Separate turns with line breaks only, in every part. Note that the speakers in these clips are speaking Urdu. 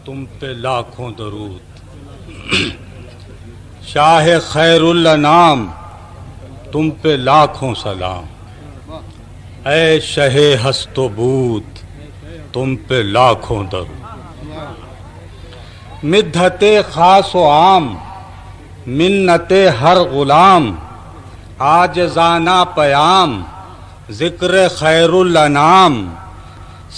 تم پہ لاکھوں درود۔ شاہ خیر الانام تم پہ لاکھوں سلام۔ اے شہ ہست و بود تم پہ لاکھوں درود۔ مدحت خاص و عام منت ہر غلام، عاجزانہ پیام ذکر خیر الانام،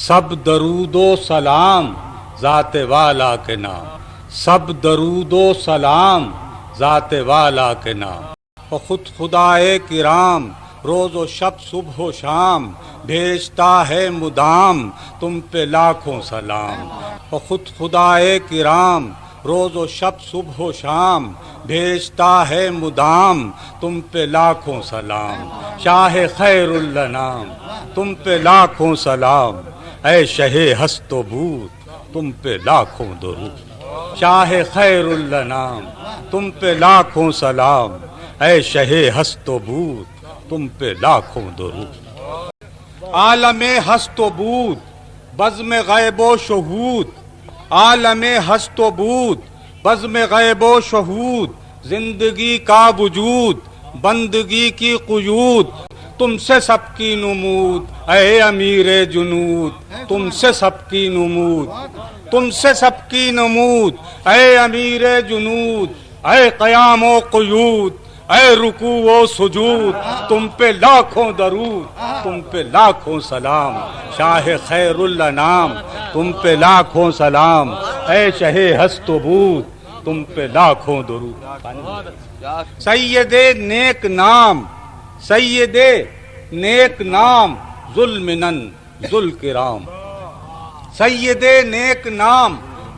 سب درود و سلام ذات والا کے نام، سب درود و سلام ذات والا کے نام۔ اور خود خدائے کرام روز و شب صبح و شام بھیجتا ہے مدام تم پہ لاکھوں سلام۔ اور خود خدائے کرام روز و شب صبح و شام بھیجتا ہے مدام تم پہ لاکھوں سلام۔ شاہ خیر الانام تم پہ لاکھوں سلام، اے شہ ہست و بود تم پہ لاکھوں درود۔ شاہ خیر الانام تم پہ لاکھوں سلام، اے شہ ہست و بود تم پہ لاکھوں درود۔ عالم ہست و بود بزم غیب و شہود، عالم ہست و بود بزم غیب و شہود، زندگی کا وجود بندگی کی قیود، تم سے سب کی نمود اے امیر جنود، تم سے سب کی نمود، تم سے سب کی نمود اے امیر جنود، اے قیام و قیود، اے رکوع و سجود، تم پہ لاکھوں درود، تم پہ لاکھوں سلام۔ شاہ خیر الانام تم پہ لاکھوں سلام، اے شہ ہست و بود تم پہ لاکھوں درود۔ سید نیک نام، سید نیک نام ذوالمنن ذوالکرام، سید نیک نام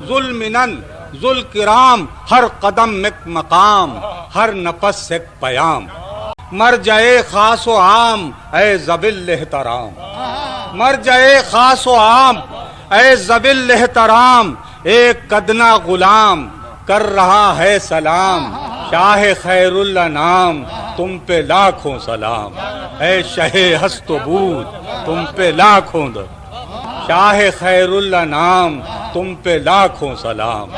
ذوالمنن ذوالکرام، ہر قدم ایک مقام ہر نفس ایک پیام، مرجع خاص و عام اے ذوی الاحترام، مرجع خاص و عام اے ذوی الاحترام، ایک ادنا غلام کر رہا ہے سلام۔ شاہ خیر الانام تم پہ لاکھوں سلام، اے شہ ہست و بود تم پہ لاکھوں درود۔ شاہ خیر الانام تم پہ لاکھوں سلام،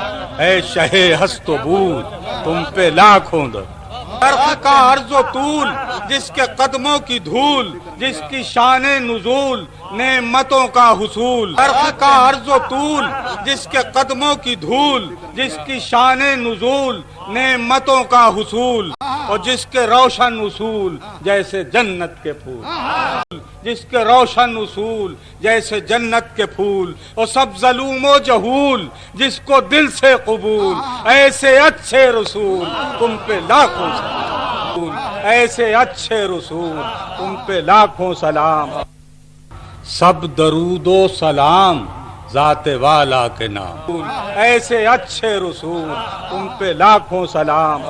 اے شہ ہست و بود تم پہ لاکھوں درود۔ عرق کا عرض و طول جس کے قدموں کی دھول، جس کی شان نزول نعمتوں کا حصول، عرق کا عرض و طول جس کے قدموں کی دھول، جس کی شان نزول نعمتوں کا حصول، اور جس کے روشن اصول جیسے جنت کے پھول، جس کے روشن اصول جیسے جنت کے پھول، اور سب ظلوم و جہول جس کو دل سے قبول، ایسے اچھے رسول تم پہ لاکھوں سلام، ایسے اچھے رسول تم پہ لاکھوں سلام۔ سب درود و سلام ذات والا کے نام، ایسے اچھے رسول تم پہ لاکھوں سلام۔